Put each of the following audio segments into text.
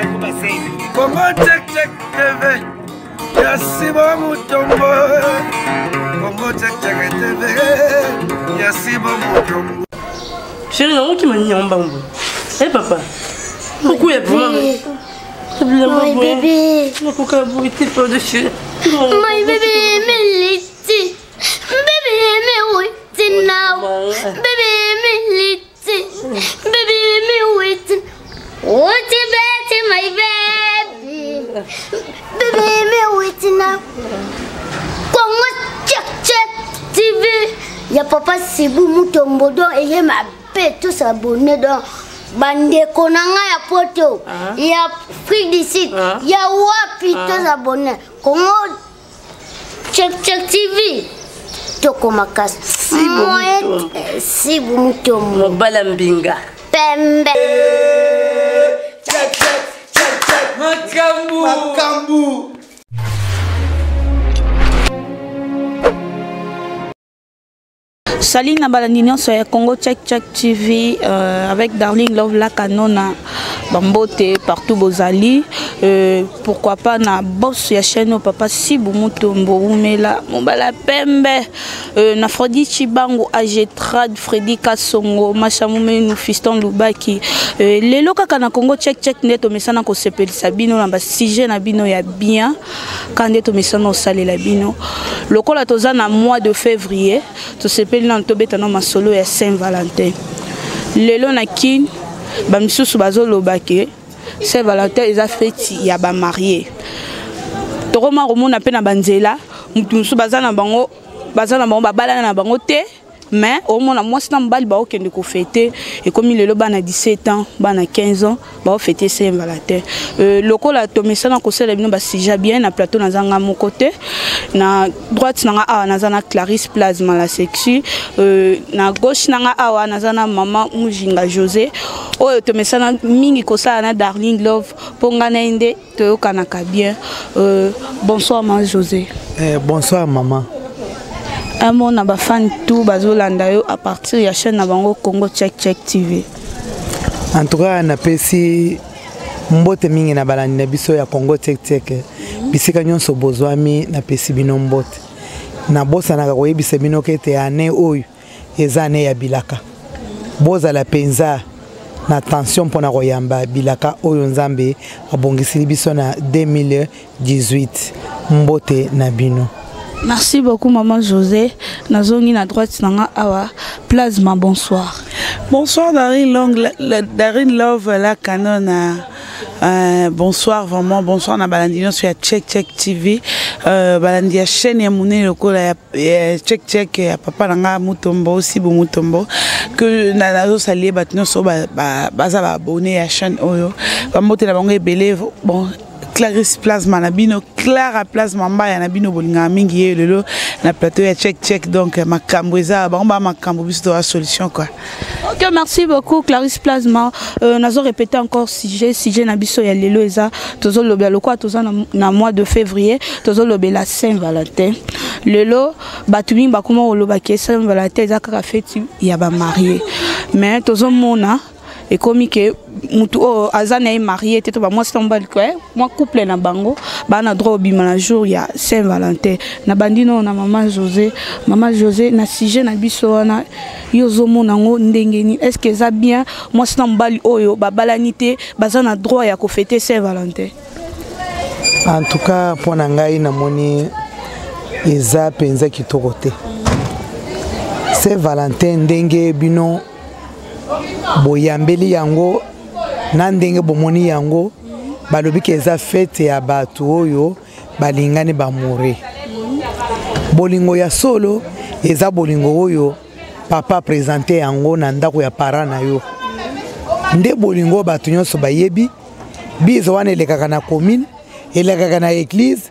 Congo check check TV. Yasiba Mutombo. Congo check check TV. Yasiba Mutombo. Chérie, on qui m'a dit en bambou. Eh papa. Pourquoi il y a pour moi? My baby. Pourquoi vous êtes pas de chez? My baby, me litty. Baby, me waiting now. Baby, me litty. Baby, me waiting. What you better, my baby? Baby, me waiting now. Congo check check TV. Y'a papa Sibou Mutombo et y'a ma bête tous abonnés dans Bande Konanga ya poto. Y'a Afrique d'ici. Y'a Wapi tous abonnés. Congo check check TV. Toko makas. Sibou Mutombo. Balambinga. Pembe. Check check check check. Makambu. Salut Nabalandinion sur Congo Check Check TV avec Darling Love la Canona Bambote partout Bozali. Pourquoi pas na boss ya chaîne papa Sibou Mutombo Umela Mobala Pembe na Fredi Chibango Agetrad Fredi Kasongo Machamume nous fiston Lubaki lelo kaka na Congo Check Check neto mesana ko sepelisa bino na ba sujet na bino ya bien quand neto mesana osalela bino lokola toza na mois de février to sepeli na tobeta na masolo ya Saint-Valentin lelo na kin ba misusu bazolobake Saint-Valentin eza fête ya ba marié tokoma komona pe na banzela mutu musu bazana bango babala na bango te mais au moins moi c'est un bal ba okende ko fêter et comme il est bana 17 ans bana 15 ans ba fêter Saint-Valentin lokola tomesa na ko sala bino ba sija bien na plateau na zanga mon côté na droite na a na zana Clarisse Plasma la sexy na gauche na a na zana maman Mujinga José oyo tomesa na mingi ko sala na Darling Love ponga na inde to kanaka bien bonsoir maman José. Bonsoir maman. Amo na ba fan tout bazolanda yo à partir ya chaîne na bango Congo Check Check TV. En tout cas na pesi mbote mingi na balandi na biso ya Congo Check Check. Bisika nyonso bozwami na pesi bino mbote. Na bosa na koyebisa bino kete ane oyo eza ane ya bilaka. Boza la penza na tension pona koyamba bilaka oyo nzambe abongisili biso na 2018 mbote na bino. Merci beaucoup maman José. Nazongi na droite nanga awa Plasma bonsoir. Bonsoir Darling Love la Canona. Bonsoir vraiment bonsoir na balandino sur Check Check TV balandia chaîne ya mune lokola ya Check Check ya papa nanga Mutombo Sibou Mutombo que nazo saluer batino so baza ba abonné à chaîne oyo bamote na bango ebele bon Clarisse Plasma na bino Clara Plasma mbaya na bino bolinga mingi ye lelo na plateau ya Check Check donc makambo eza ba makambo biso de solution quoi. OK, merci beaucoup Clarisse Plasma. Nazo répéter encore sujet na biso ya lelo eza tozo lobela lokwa toza na mois de février tozo lobela Saint-Valentin. Lelo batumi bakoma oloba ke Saint-Valentin eza kaka fête ya ba marié. Mais tozo mona et comme que mutu azana est marié te ba moi c'est un bal quoi moi couple na bango ba na droit bima na jour ya Saint-Valentin na bandino na maman José na sujet na biso wana yozo monango ndengeni est-ce que ça bien moi c'est un bal oyo ba balanité bazana droit ya ko fêter Saint-Valentin. En tout cas pour ngai na moni eza penza kitoko te Saint-Valentin ndenge bino boyambeli yango na ndenge bomoni yango balobi ke eza fete ya bato oyo balingani bamure bolingo ya solo eza bolingo oyo papa présenter yango na ndako ya para na yo nde bolingo bato nyonso bayebi bizo wana elekaka na commune elekaka na église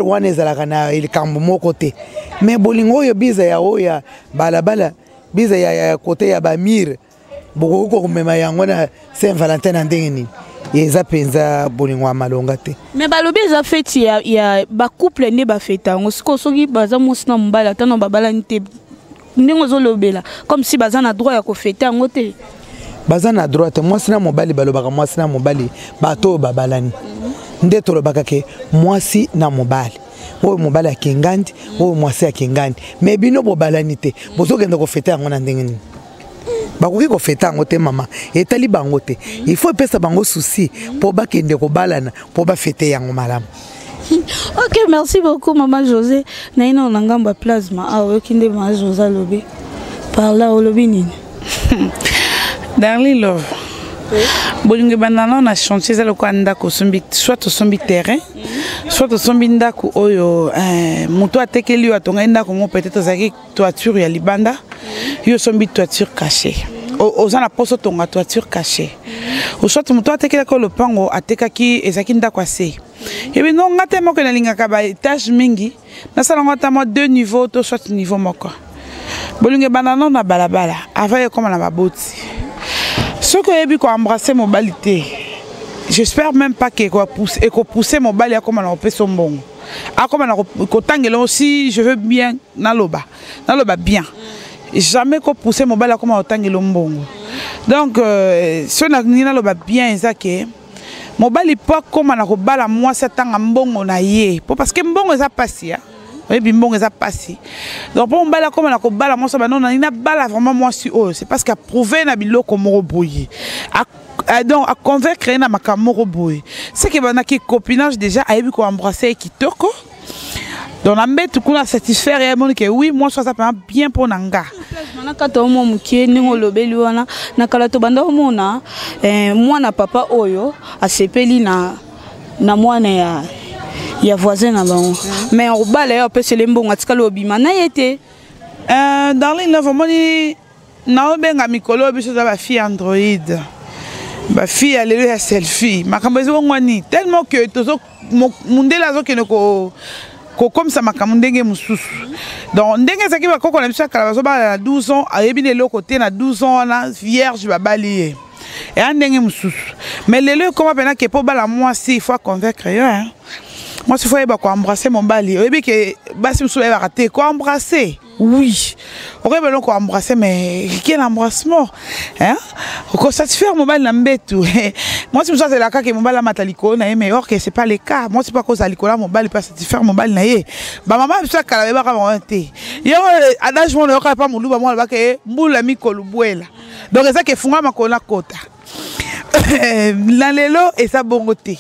wana ezalaka na likambo moko te mais bolingo oyo biza ya oya balabala biza ya kote ya bamire boko komema yango na Saint-Valentin na ndenge nini eza penza bolingo malonga te mais balobi eza fête ya ba couple ne ba fête yango soki baza mosi na mbala tano babalani te ndenge ozolobela comme si baza na droit ya ko fêter yango te baza na droite mwasi na mobali balobaka mwasi na mobali bato babalani nde tolobaka ke mwasi na mobali oyo mobali akengandi oyo mwasi akengandi mais bino bobalani te bozokenda kofete yango na ndenge nini bakoki kofete yango te mama etali bango te il faut epesa bango souci mpo bakende kobalana mpo bafete yango malamu. Ok, merci beaucoup Maman José. Naina on ngamba plasma ah okinde Maman José lobi. Par là au lobi nini. Darling Love. Bolingo banana na chantier zalo ko ndako sombi soit sombi terrain soit sombi ndako oyo moto atekeli atonga ndako mo peut-être zaki toiture ya libanda yo sombi toiture cachée. Oza na poso tonga toiture cachée. Ou soit moto atekeli ko lopango atekaki ezaki ndako ase. Et bien non ngate moko na linga ka ba étage mingi na sala ngata mo 2 niveaux to soit niveau moko. Bolingo banana na balabala avant comme na baboti. Ce que j'ai vu qu'on embrasser mon balité, j'espère même pas qu'il pousser mon balai comme on a son bon. Ah comme on a aussi, je veux bien naloba bien. Jamais qu'on pousser mon balai comme on a bon. Donc ce n'a naloba bien ça que mon balai pas comme on a bala moi c'est un bon on a yé parce que bon ça passe ya. Oui, bon, ça passe. Donc, pour me comme on a bala, moi, ça va non, on a bala vraiment moi sur eux. C'est parce qu'à prouver na bilo comme robouille. Donc, à convaincre na makamo robouille. C'est que on a qui copinage déjà, a eu qu'on embrasser qui toko. Donc, on met tout qu'on a satisfaire et mon que oui, moi, ça va bien pour nanga. Mana kato mo mukie ningo lobeli wana na kala to banda mona mwana papa oyo asepeli na mwana ya voisin na bango mais on bala yo pese le mbongo atika lobima na yete Darling Love moni na obenga mikolo biso za ba fille Android ba fille alelo ya selfie makambo ezo ngwani tellement que tozo mundela zo kene ko comme ça makambo ndenge mususu donc ndenge zaki ba koko na biso kala bazo ba 12 ans ayebi ne lo côté na 12 ans na vierge ba balié et ndenge mususu mais lelo comment pena que po bala moi si il faut convaincre yo hein. Moi, il faut embrasser mon bali. Oui, que basi me soulève raté. Quoi embrasser? Oui. On va bien embrasser, mais quel embrassement? Hein? On satisfaire mon bali tout. Moi, si c'est la cas que mon bali mataliko, mais or que c'est pas le cas. Moi, c'est pas cause aliko là mon bali pas satisfaire mon bali naie. Bah maman, ça qu'elle avait pas monté. Yo, adage mon le pas mon loup, moi là que moula mi kolubuela. Donc c'est ça que funga ma kona kota. L'alelo et sa bongoté.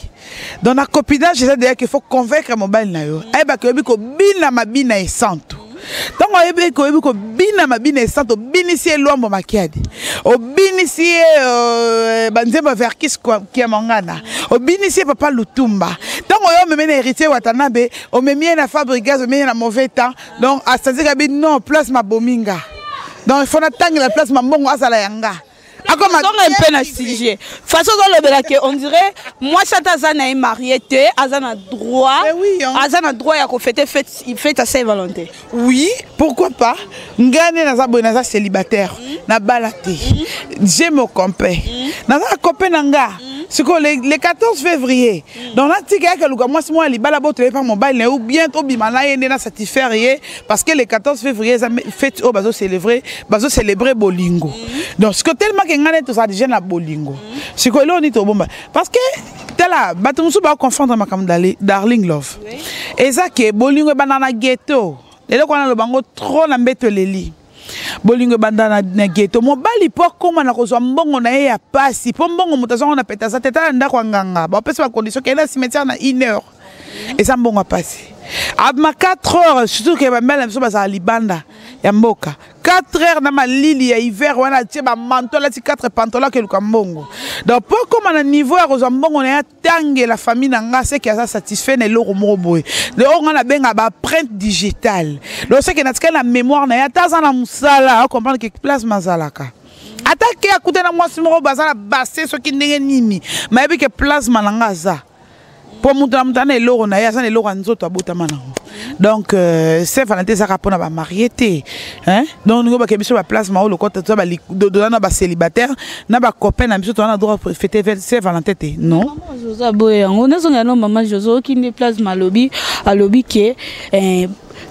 Dans la copinage, c'est dire qu'il faut convaincre mon bal na yo. Ay ba ko biko bina mabina e santo. Donc on ebe ko bina mabina e santo binisie lombo makiadi. O binisie banzemba verkis qui a mangana. O binisie papa Lutumba. Donc on me mène héritier Watanabe, on me mien na fabriquer, on me na mauvais temps. Donc à ça dire que non place ma bominga. Donc il faut attendre la place ma mbongo asala yanga. Donc un peu na sujet. Façon on dirait moi Chatazana est marié te azana droit. Azana droit ya ko fête à Saint-Valentin. Oui, pourquoi pas? Ngane na za bonaza célibataire na balate. J'ai mon compé. Na za compé nanga. C'est que le 14 février. Dans l'antique que moi moi li bala boto pas mon bail ou bien to bimana yende na satisfaire parce que le 14 février ça fête au bazo célébrer bolingo. Donc ce que tellement que ngane to ça déjà na bolingo. C'est que là on est au bomba parce que tela batumsu ba confondre makam Darling Love. Et ça que bolingo banana ghetto. Et là qu'on a le bango trop na mbeto leli. Bolingo bandana na ghetto mo bali po koma na kozwa mbongo na ye ya pasi po mbongo mutazo na peta sa teta ndako nganga ba pesa ba condition que na cimetière na 1 heure et ça mbongo pasi à ma 4 heures surtout que ba mela mso ba za libanda ya mboka 4 heures na malili ya hiver wana tie ba manteau la ti 4 pantalons que luka mbongo donc po koma na niveau ya kozwa mbongo na ya tangue la famille na nga c'est que ça satisfait ne loro moboy donc on a benga ba print digitale donc c'est que na tika na mémoire na ya taza na musala on comprendre que place mazalaka attaquer à côté na moi si mo bazala basse ce qui ndenge nini mais bi que plasma na nga za pour mutana loro na ya ça ne loro nzoto abotama na donc c'est Valentin ça rapona ba mariété hein donc nous ba kebiso ba plasma au lokota to ba dona ba célibataire na ba copain na biso to na droit fêter c'est Valentin non Josa boye on a son nom maman Joso qui ne plasma lobby à lobby que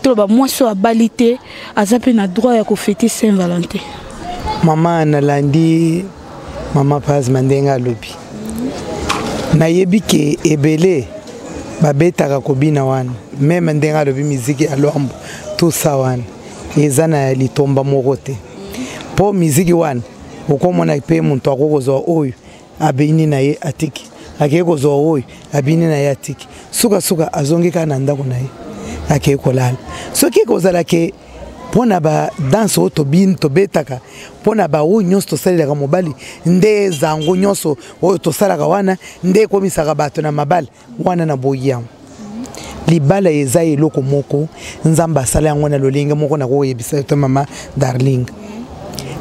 to ba moi so abalité azape na droit ya ko fêter Saint-Valentin maman analandi Mama Paz mandenga lobi. Na yebi ke ebele babetaka kobina wana. Même ndenga lobi miziki ya lwambo tout ça wana. Eza na litomba moko te. Po miziki wana ukomona pe muntu akokozwa oyo abini na ye atiki. Akekozwa oyo abini na ye atiki. Suka azongeka na ndako na ye. Akekolala. Soki kozala ke pona ba danse o tobin tobetaka pona ba o nyonso tosalelaka mobali nde zango nyonso oyo tosalaka wana nde komisaka bato na mabali wana na boyamo libala eza eloko moko nzamba asala yango na lolinga moko na koyebisa to mama Darling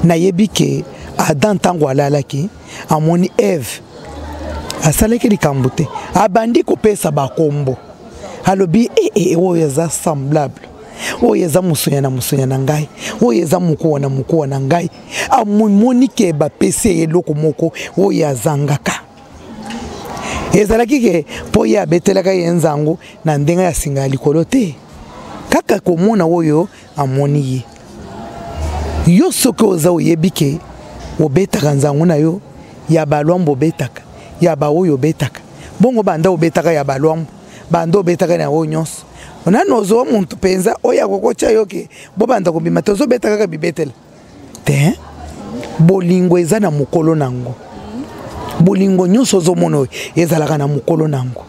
na yebike Adam tango alalaki amoni Eve asalaki likambo te abandi kopesa bakombo alobi oyo eza semblable oyo eza musunya na ngai oyo eza mukuwa na ngai amoni ke bapesi eloko moko oyo azangaka ezalaki ke po ya betelaka ye nzango na ndenga ya singa likolo te kaka komona oyo amoni yo soki oza oyebike obetaka nzango na yo ya balwambo obetaka ya ba oyo obetaka bongo banda obetaka ya balwambo banda obetaka na oyo nyonso onano ozo muntu penza oya kokocha yoke bobanda kobima tozo betaka ka bibetela te bolingo eza na mukolo nango bolingo nyonso zo mono ezalaka na mukolo nango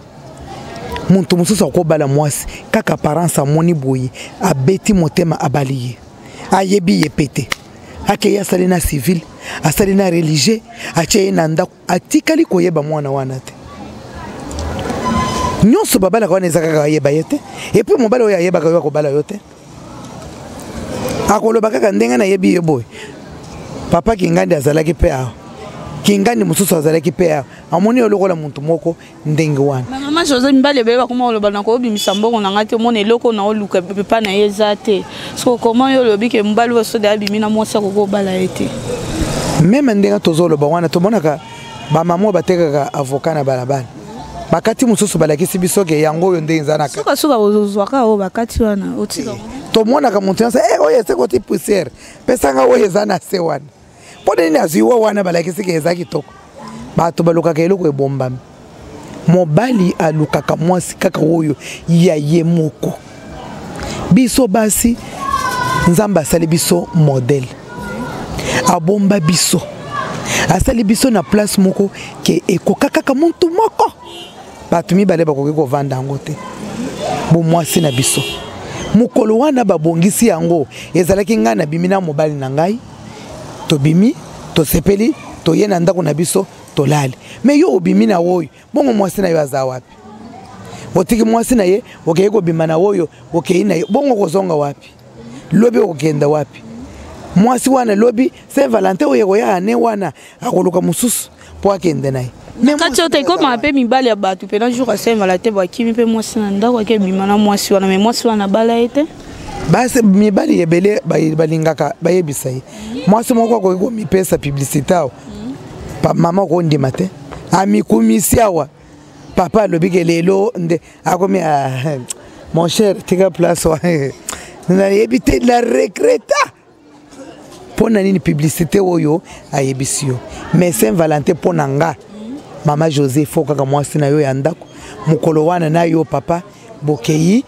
muntu mususu akobala mwasi kaka parents amoni boyi abeti motema abaliye ayebi yepete ake yasali na civil asali na religieux ache na ndako atikali koyeba mwana wana te nyonso babala kwa nezaka kayeba yete et puis mobala oya yeba ka kobala yote akoloba kaka ndenga na yebi yeboy papa kingandi azalaki pe aho kingandi mususu azalaki pe aho amoni olokola muntu moko ndenge wana mama José mbale beba kuma oloba na ko bimisa mbongo na ngate mona eloko na oluka pepa na yezate so comment yo lobi ke mbali oso da bimina mosa ko bala yete même ndenga tozoloba wana tomonaka ba mama batekaka avocat na balabala bakati mususu balakisi biso ke yango oyo ndenga zanaka suka ozozwaka o bakati wana otika tomonaka muntu yansa oyo ese koti poussière pesanga oyo zana se wana pone ni aziwa wana balakisi ke ezaki toko bato balukaka eloko ebombami mobali alukaka mwasi kaka oyo ya ye moko biso basi nzamba asali biso modèle abomba biso asali biso na place moko ke ekoka kaka muntu moko bato mibale bakoki kovanda yango te bo mwasi na biso mukolo wana babongisi yango ezalaki ngai na bimi na mobali na ngai tobimi tosepeli toye na ndako na biso tolali me yo obimi na oyo bongo mwasi na yo aza wapi otiki mwasi na ye okeye kobima na oyo okeye na ye bongo kozonga wapi lobi okenda wapi mwasi wana lobi Saint Valentin oyo koya ane wana akoluka mususu po akende na ye kati ote ko ma pe mibali ya bato pe na jour à Saint Valentin ba kimi pe mwasi na ndako ke bima na mwasi wana me mwasi wana bala ete basi mibali yebele balingaka bayebisa ye mwasi moko ko mipesa publicité awo mama ko ndima te amikumisi awa papa lobike lelo nde akomi mon cher tika place wa na yebite la regreta pona nini publicité oyo ayebisio mais Saint Valentin pona nga mama José foka ka mwasi na yo ya ndako mukolo wana na yo papa bokeyi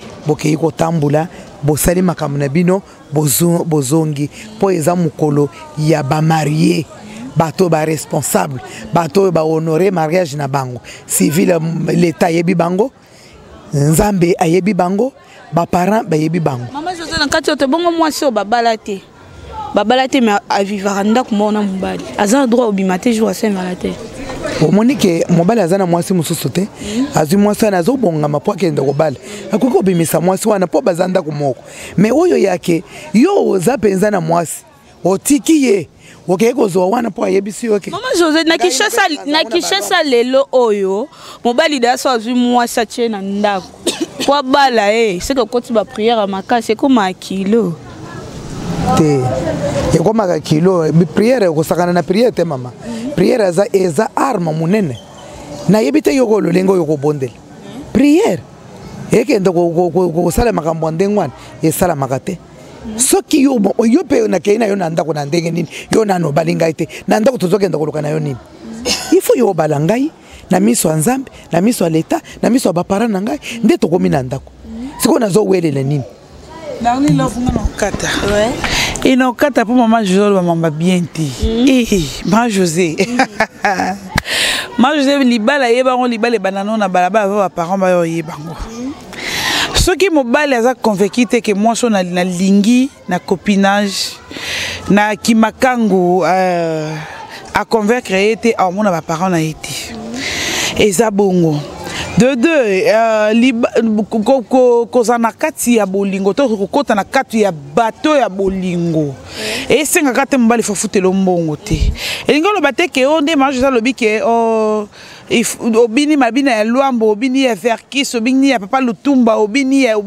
ko tambula bosali makambo na bino bozongi po eza mukolo ya ba marié bato ba responsable bato ba honorer mariage na bango civil l'état yebi bango nzambe ayebi bango ba parents ba yebi bango mama José na kati ote bongo mwasi o babala te mais a vivre ndako mona mobali aza droit obimate jour à Saint Valentin omonike mobali azana mwasi mususu te azwi mwasi wana azobonga mapoake enda kobala akoki obimisa mwasi wana po bazanda kumoko mais oyo yake yo oza penza na mwasi otiki ye okeye kozwa wana po ayebisi yoke mama José na Kishasa lelo oyo mobali daso azwi mwasi atie na ndako po abala seke okoti ba prière makasi ekoma kilo te ekoma kilo prière kosakana na prière te mama prière eza arme munene na yebite yoko lolengo yoko bondela prière ekende ko sala makambo ndengwana esala makate soki yo pe na kei na yo na ndako na ndenge nini yo na no balinga ite na ndako tozokenda koluka na yo nini il faut yo balangai na miso nzambe na miso leta na miso bapara na ngai nde tokomi na ndako siko nazo welela nini Darling Love ngana okata. Ouais. Ina okata pour maman José ba mamba bien ti. Ma José. Ma José libala yeba on libala banano na balaba ba parents ba yebango. Soki mobali aza convaincu que moi so na lingi na copinage na kimakangu à convaincre été à mon ba parents na été. Eza bongo. De deux, kozana kati ya bolingo, to kota na kati ya bateau ya bolingo. Et c'est nga kate mbali fa futelo mbongo te. Elingo lo bate ke onde manjo za lobi ke obini mabina ya luambo, obini ya verkis, obini ya papa lutumba, obini ya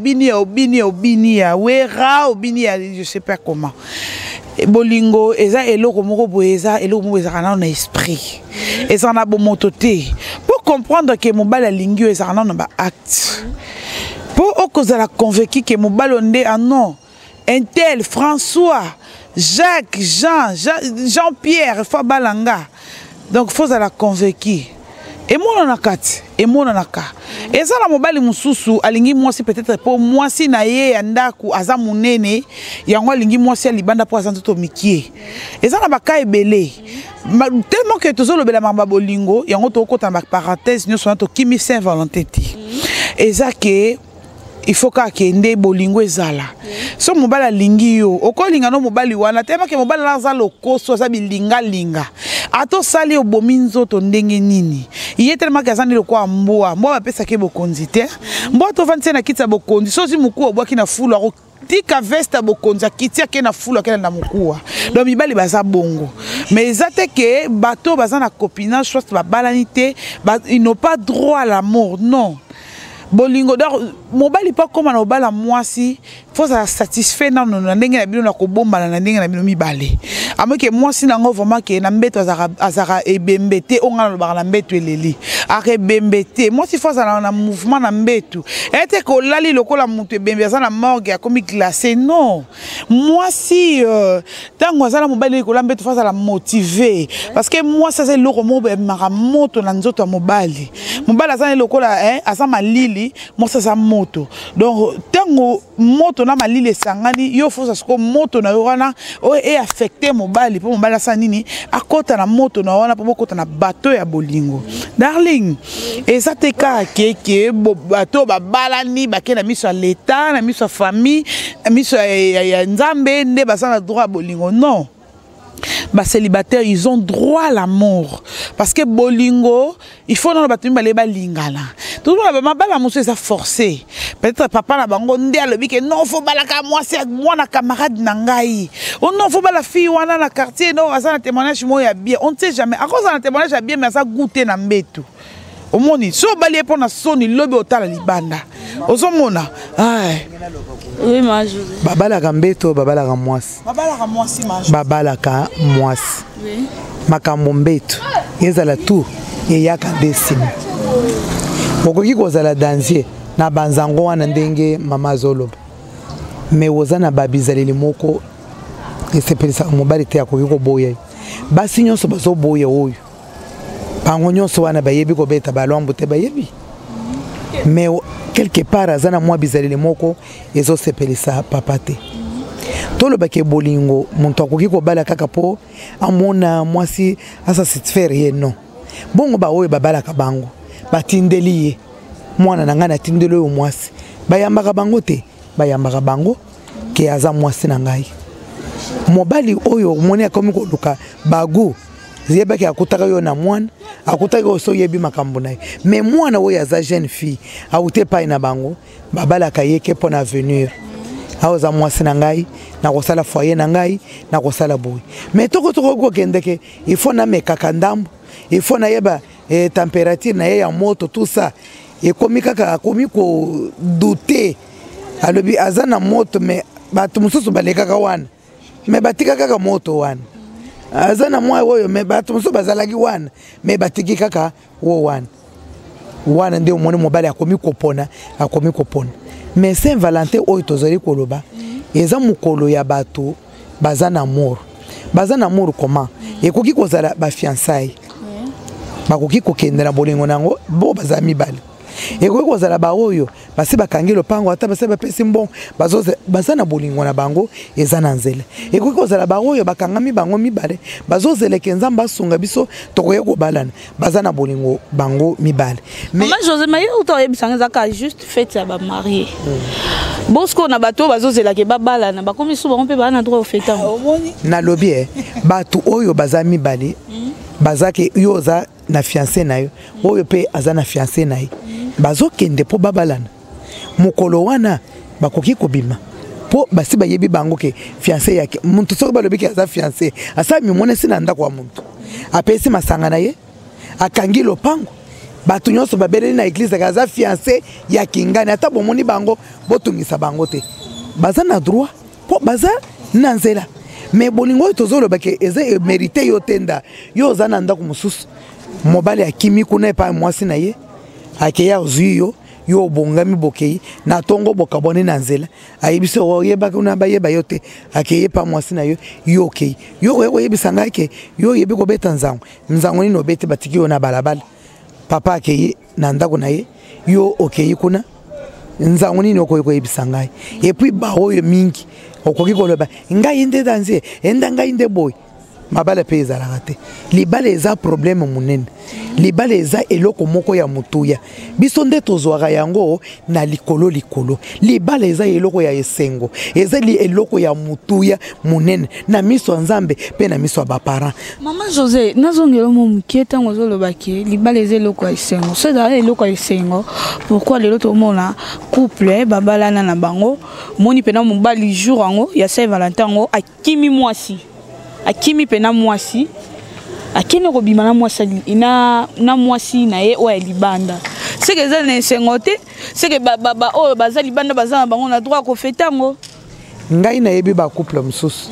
wera, obini ya je sais pas comment. Bolingo eza eloko moko boye eza eloko moko eza na esprit. Eza na bomoto te. Pour comprendre que mobali alingi eza na ba acte. Pour okozala convaincu que mobali onde non un tel François, Jacques, Jean-Pierre fa balanga. Donc faut la convaincu. Et moi na kati, et moi na ka. Et ça la mobali mususu alingi mwasi peut-être pour mwasi na ye ya ndaku aza munene yango alingi mwasi ya libanda po aza ntoto mikie. Et ça na baka ebele. Tellement que tozo lobela mamba bolingo yango to kota na parenthèse nyo to kimi Saint-Valentin ti. Et ça que il faut ka kende bolingo ezala. So mobali alingi yo, okolinga no mobali wana tellement que mobali laza lokoso za bilinga linga. Ato sali obominzo to ndenge nini. Iye tellement que azandi lokwa mboa, mboa pesa ke bokonzi te. Mboa to vanse na kitsa bokonzi, so si muku obwa kina fulu aro tika vesta bokonzi kitia ke na fulu ke na mukuwa. Donc mibali baza bongo. Mais ezate ke bato baza na copinage soit ba balanité, ils n'ont pas droit à l'amour, non. Bolingo donc mobali pas comme na obala mwasi faut ça satisfait na ndenge na bino na kobomba na ndenge na bino mibale amoke mwasi nango vraiment ke na mbeto azara ebembete onga na na mbeto eleli are bembete mwasi faut ça na mouvement na mbeto ete ko lali lokola mutu ebembe za na morgue akomi glacé non mwasi tango azala mobali ko la mbeto faut ça la motiver parce que moi ça c'est loko moto na nzoto mobali azana lokola asa malili moi ça sa moto donc tango moto na malile sangani yo faut ça ko moto na wana et affecter mobali pour mobali sa nini akota na moto na wana pour kota na bateau ya bolingo darling et ça te ka ke bateau ba balani ba ke na miso ya l'état na miso ya famille na miso ya nzambe nde basana droit bolingo non. Bah célibataires ils ont droit à l'amour parce que bolingo il faut dans le bâtiment balé balingala tout le monde ba monsieur ça forcé peut-être papa na bango ndé alobi que non faut balaka moi c'est moi na camarade nangai on non faut bala fille wana na quartier non ça na témoignage moi ya bien on ne sait jamais à cause na témoignage ya bien mais ça goûter na mbetu au moni so balé pour na soni lobi otala libanda ozomona ay oui ma José babala kambeto babala ka mwasi babala ka mwasi oui makambo mbeto ezala tout eyaka desine bokoki kozala danser na banzango wana ndenge mama zoloba mais ozana babizaleli moko esepelisa mobali te akoki koboya basi nyonso bazoboya oyo bango nyonso wana bayebi kobeta balwambo te bayebi mais quelque part azana mwa bizaleli moko ezo sepelisa papa te tolo bake bolingo muntu akoki kobala kaka po amona mwasi asa satisfaire ye non bongo ba oyo babala ka bango batindeli ye mwana na ngana tindeli yo mwasi bayambaka bango te bayambaka bango ke aza mwasi na ngai mobali oyo moni akomi koluka bagu ziyebaki akutaka yo na mwana akutaka oso yebi makambo na ye mais mwana oyo aza jeune fille aute pai na bango babala ka yeke pour avenir aoza mwasi na ngai na kosala foyer na ngai na kosala boy mais toko ko kendeke il faut na mekaka ndambo il faut na yeba température na ye ya moto tout ça et komi kaka komi ko douter alobi azana moto mais batu mususu balekaka wana mais batika kaka moto wana azana mwa oyo mais batu mususu bazalaki wana mais batiki kaka wo wana nde omoni mobali akomi kopona mais Saint-Valentin oyo tozali koloba eza mukolo ya bato baza na amour. Baza na amour comment? Ekoki kozala ba fiançailles. Bakoki kokendela bolingo nango bo baza mibale. Ekoki kozala ba oyo basi bakangi lopango ata basi bapesi mbongo baza na bolingo na bango eza na nzela. Ekoki kozala ba oyo bakangami bango mibale bazozeleka nzamba sunga biso tokoye kobalana baza na bolingo bango mibale. Maman José Mayo to yebisanga zaka juste fête ya ba marié. Bosko na bato bazozelaka babalana bakomi so bango pe ba na droit au fête. Na lobby bato oyo baza mibale bazake yoza na fiancé na yo oyo pe aza na fiancé na ye bazokende po babalana mukolo wana bakoki kobima po basi bayebi bango ke fiancé yake muntu soki balobi ke aza fiancé asa mimone sina ndako wa muntu apesi masanga na ye akangi lopango bato nyonso babeleli na église aza fiancé ya kingani ata bomoni bango botungisa bango te baza na droit po baza na nzela. Mais bolingo tozoloba ke eza mérité yo tenda yo za na ndako mususu mobali akimi kuna pa mwasi na ye akeya ozuyo yo bongami bokei na tongo bokabone na nzela ayibiso oyeba kuna bayeba yote akeye pa mwasi na yo yo okei yo yebisanga ke yo yebi ko beta nzango ni no bete batiki yo na balabala papa akeye na ndako na ye yo okei kuna nzango ni no ko yebisanga et puis ba oyo mingi okoki koloba ngai inde danse enda ngai inde boy mabala pe ezalaka te libala eza problème munene libala eza eloko moko ya mutuya biso nde tozwaka yango na likolo libala eza eloko ya esengo eza eloko ya mutuya munene na miso nzambe pe na miso ba parents. Maman José nazongelo mo mukieta ngozoloba ke libala eza eloko ya esengo c'est dans eloko ya esengo pourquoi lelo to mona couple babalana na bango moni pena mobali jour ango ya Saint-Valentin ngo akimi mwasi akimi pena mwasi akene kobima na mwasi na mwasi na ye o ya libanda c'est que ça ne sengote c'est que baba o baza libanda baza na bango na droit ko fetango ngai na yebi ba couple mususu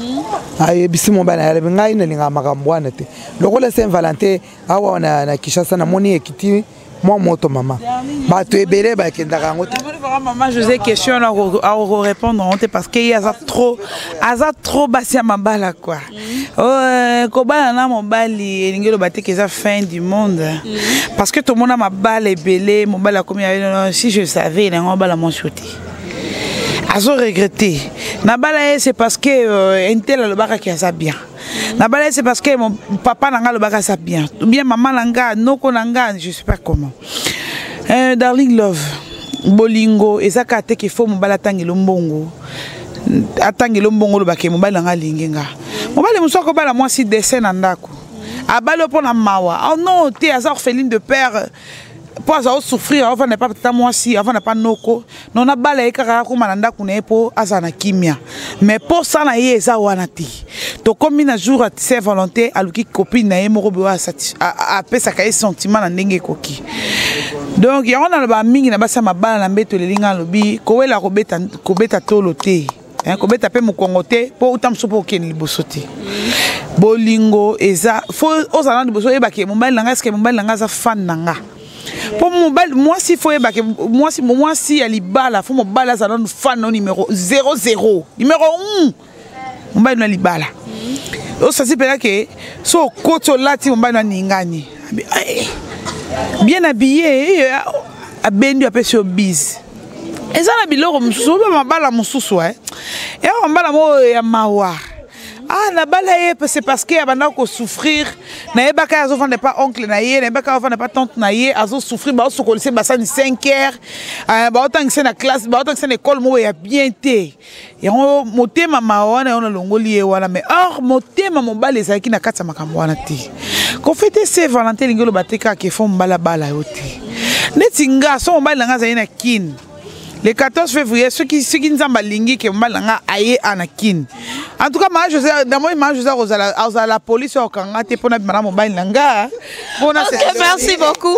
ayebisi mobala ya ngai na linga makambo wana te lokola Saint-Valentin awa na Kishasa na moni ekiti moi moto maman bato ebele ba kenda kango te. Maman José question à répondre parce qu'il y a trop bassi à ma balle quoi. Kobala na mobali elingelo bateke za fin du monde parce que tout le monde a ma balle ebele mobali comme si je savais na mobali mon chuté azo regretter na balle c'est parce que intel le baka qui a bien na balle c'est parce que mon papa nanga le baka ça bien ou bien maman nanga noko nanga je sais pas comment. Darling Love bolingo ezaka te ke fo mobala tangelo mbongo atangelo mbongo lo bake mobala nga lingenga mobala musoko bala moi si dessin na ndako abalo pona mawa oh non te asa orpheline de père pour ça souffrir avant n'est pas ta moi si avant n'a pas noko non na bala ekaka ko mananda kuna po asa na kimia mais pour ça na ye eza wana ti to comme na jour à ses volonté aluki copine na ye moko be a pesa ka sentiment na ndenge koki donc ya on a ba mingi na basa mabala na mbeto lelinga lobi ko wela ko beta tolo te ko beta pe mukongo te po utamso po ken liboso te bolingo eza fo ozana liboso e ba ke mobile nanga eske mobile nanga za fan nanga pour mobile moi si faut e ba ke moi si ali bala fo mobile za non fan no numéro 00 numéro 1 mobile na libala o ça c'est pela ke so koto lati mobile na ningani bien habillé a bendi a pesio biz ezana biloko mususu ba mabala mususu et on bala mo ya mawa ah na bala ye c'est parce que abanda ko souffrir na ebaka azo fande pas oncle na ye na ebaka fande pas tante na ye azo souffrir ba so kolise ba sa ni 5h ba otangise na classe ba otangise na école mo ya bien te et on motema mawa na on longoli ye wana mais or motema mobala ezaki na katsa makambo wana te ko fete Saint-Valentin lingelo bateka ke fo mbala bala yote netinga so mbala nga za ina kin le 14 février ceux qui nzamba lingi ke mbala nga aye anakin en tout cas moi José dans moi José à la police au kanga te pona bimana mobile nanga bona merci beaucoup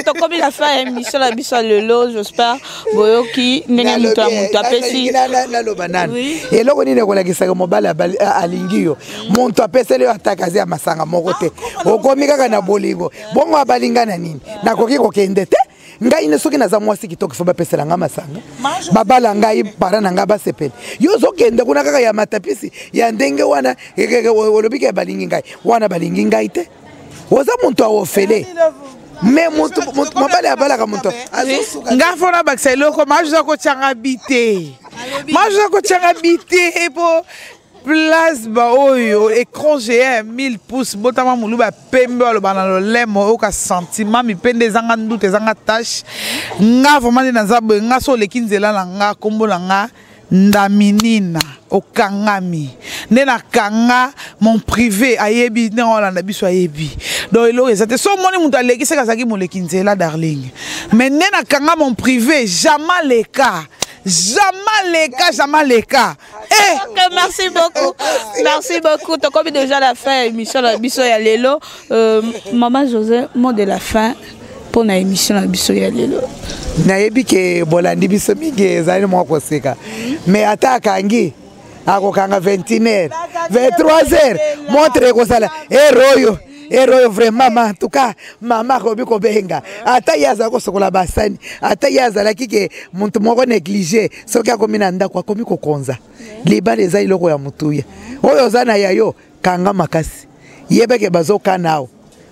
to comme il a fait émission la biso lelo j'espère boyoki ndenge muto apesi na lo banana et loko ni ko lakisa ko mobile alingi yo muntu apesi le atakazi ya masanga moko te okomi kaka na bolingo bongo abalingana nini nakoki ko kende te ngai ne soki naza mwasi kitoko fo bapesela nga masanga babala ngai para na nga basepele yo zokende kuna kaka ya matapisi ya ndenge wana olobika balingi ngai wana balingi ngai te oza muntu awofele mais muntu mobali abalaka muntu nga fona bakisa eloko majuza kotyanga bite majuza kotyanga bite po place ba oyo écran géant 1000 pouces botama muluba pembe aloba na lolemo oka sentiment mi pende zanga ndute zanga tâche nga vraiment na zabo nga so lekinzela na nga kombo na nga ndaminina okangami nena kanga mon privé ayebi ne olanda biso ayebi donc elo ezate so moni mutu alekisa kazaki molekinzela darling mais nena kanga mon privé jamais les cas. Jamais les cas. Eh. Okay, merci beaucoup. Merci beaucoup. Tu as commis déjà la fin émission la biso ya lelo. Maman José, mot de la fin pour la émission la biso ya lelo. Nayebi ke bolandi biso mingi ezali mo koseka. Mais ataka ngi akokanga 21h, 23h, montre ko sala. Royo. Ero vraiment en tout cas mama kobi ko benga ata yaza ko sokola basani ata yaza la kike muntu moko négligé soki akomina ndako akomi ko konza libale za iloko ya mutuya oyo zana yayo kanga makasi yebeke bazoka nao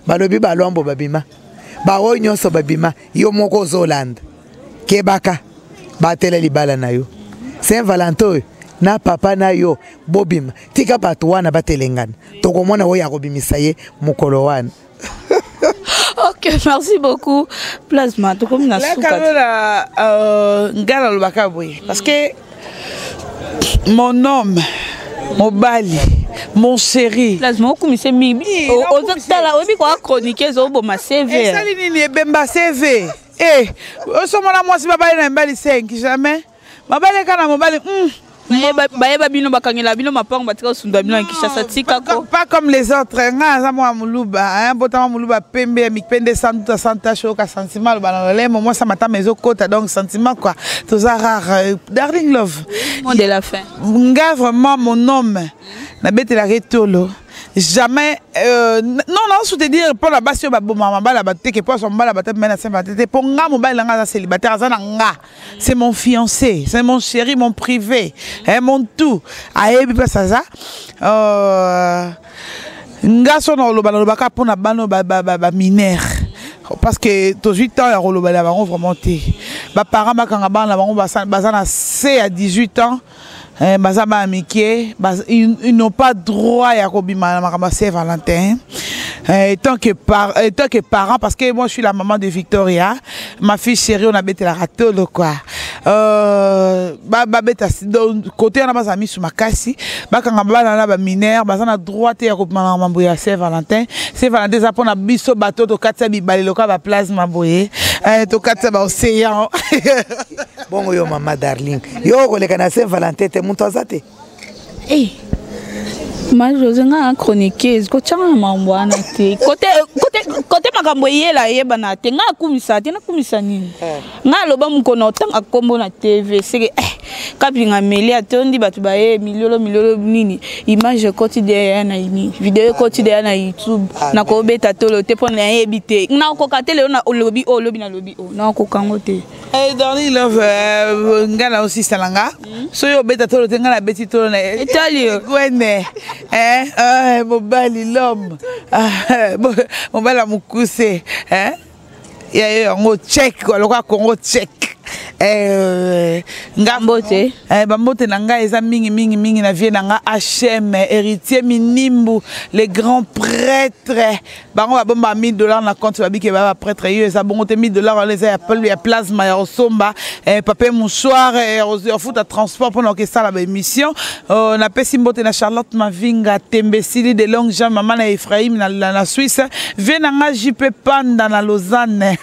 balobi balombo babima bawo nyonso babima yo moko zolanda kebaka batela libala na yo Saint Valentin na papa na yo bobima tika batu wana batelengana tokomona oya kobimisa ye mukolo wana. Ok, merci beaucoup. Plasma, tu comme na souka. Ngala lobaka boye parce que mon homme, mon bali, mon chéri. Plasma okumisa mibi. Ozotala obi ko chroniquer zo bo ma CV. Esali nini ebemba CV. Osomona mwasi babali na mbali 5 jamais. Babali kana mobali Bayeba bino bakangela bino mapango batika sunda bino Kinshasa tika ko pas comme les autres nga za mo muluba un botama muluba pembe mikpende santuta santa shoka sentiment ba le moi ça mata mezo kota donc sentiment quoi tous rare darling love mot de la fin nga vraiment mon homme na bete la retolo jamais non je te dire pour la base ba mama bala ba teke pour son bala ba tete mena Saint-Valentin pour nga mobile nga célibataire za nga c'est mon fiancé c'est mon chéri mon privé mon tout ayebi pa ça nga sono lo ba ka pour na bano ba mineur parce que tous 8 ans ya roloba la bango vraiment té ba parents ba kanga bana bango bazana C à 18 ans bazaba amitié ils n'ont pas droit à kobima na Saint-Valentin tant que parent parce que moi je suis la maman de Victoria ma fille chérie on a bêté la ratolo quoi beta côté na bazami sur makasi bakanga bana na ba mineur bazana droit ya kobima na mambo ya Saint-Valentin za pona biso bato to katsa bibale loka ba plasma boye to katsa ba océan bongo yo mama darling yo koleka na Saint-Valentin te muntu azate ma José nga chroniqueuse ko tchanga mambo ana te côté makambo yela yeba na te nga kumisa te na kumisa nini nga loba mukono tanga kombo na TV c'est kapinga meli atondi batu baye milolo nini image quotidienne na ini vidéo quotidienne na YouTube na ko beta tolo te pona yebite na ko katele na lobi na lobi na ko kango te darling love ngala aussi salanga so yo beta tolo te ngala beti tolo na Italie gwene mobali l'homme mobali amukuse ya ngo check ko lokwa Congo check ngambote bambote na nga eza mingi na vie na nga HM héritier minimbu les grands prêtres bango ba bomba $1000 na compte babike ba prêtre yo eza bongo te $1000 les ya plasma ya osomba papier mouchoir ya futa transport pour que ça la émission na pesi mbote na Charlotte Mavinga Tembesili de longue jambe maman na Ephraim na Suisse vie na nga JP Panda na Lausanne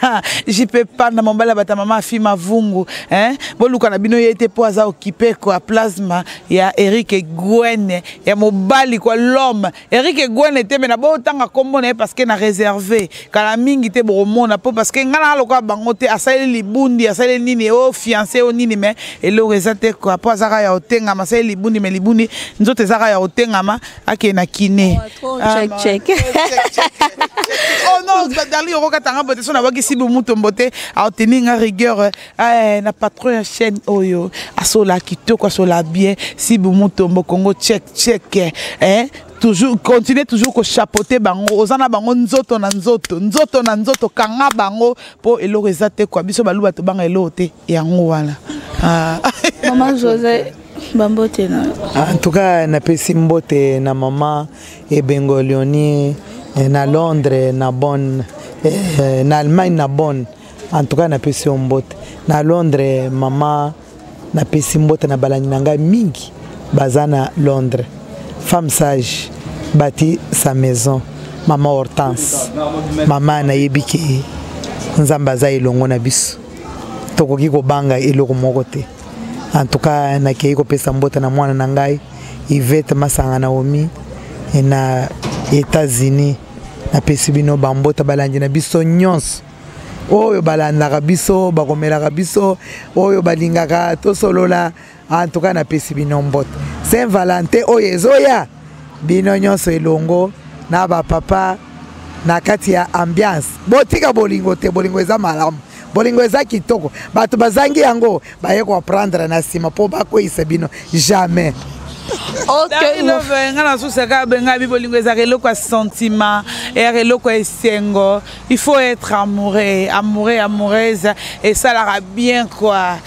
JP Panda mombala bata mama fi mavungu hein boluka na bino yete po aza occupé quoi plasma ya Eric Egwene ya mobali quoi l'homme Eric Egwene te mena bo tanga kombo na parce que na réservé kala mingi te boromona po parce que ngana loka bango te asali libundi asali nini o fiancé o nini mais elo rezate quoi po azaka ya otenga masali libundi mais libundi nzote zaka ya otenga ma ake na kiné check oh non Darling oroka tanga bote so na baki si bomuto mbote a obtenir nga rigueur na patron ya chaîne oyo asola kitoko asola bien si bomuto mbo Congo check hein toujours continuer toujours ko chapeauter bango ozana bango nzoto na nzoto kanga bango po elo rezate kwa biso baluba to banga elo te yango wana Maman José Bambote na en tout cas na pesi mbote na mama Ebengo Leonie na Londres na Bonn na Allemagne na Bonn en tout cas na pesi mbote na Londres mama na pesi mbote na balani nanga mingi bazana Londres femme sage bâti sa maison maman Hortense maman na yebiki nzamba za ilongo na biso tokoki ko banga eloko moko te en tout cas na kei ko pesa mbote na mwana na ngai Yvette Masanga Naomi na États-Unis na pesi bino bambota balandi na biso nyonso oyo balandaka biso bakomelaka biso oyo balingaka tosolola en tout cas na pesi bino mbote Saint-Valentin oyo ezoya bino nyonso elongo na bapapa na kati ya ambiance botika bolingo te bolingo eza malamu bolingo eza kitoko bato bazangi yango baye ko prendre na sima po bakoisa bino jamais. Okay, ngana susaka benga bibolingo ezaka eloko ya sentiment eloko esengo il faut être amoureuse et ça la bien quoi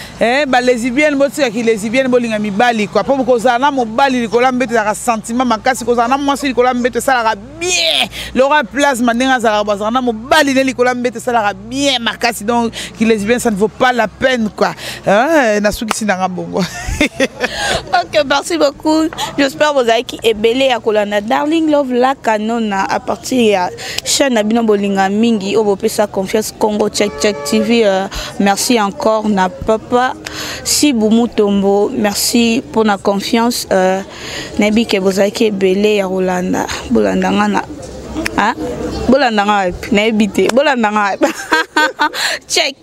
ba lesbienne botika ki lesbienne bolinga mibali quoi po kozala na mobali likola mbete za sentiment makasi kozala na mwasi likola mbete ça la bien Laura plasma ndenga za bazana na mobali ne likola mbete ça la bien makasi donc ki lesbienne ça ne vaut pas la peine quoi na suki sinanga bongo. OK, merci beaucoup. J'espère que vous avez ébélé à Kolana Darling Love La Canona à partir de chaîne Abino Bolinga Mingi au Bopesa Confiance Congo Check TV. Merci encore na papa Sibou Tombo. Merci pour la confiance. Nabi que vous avez ébélé à Rolanda. Bolandangana. Hein? Bolandanga. Naibité. Bolandanga. Check.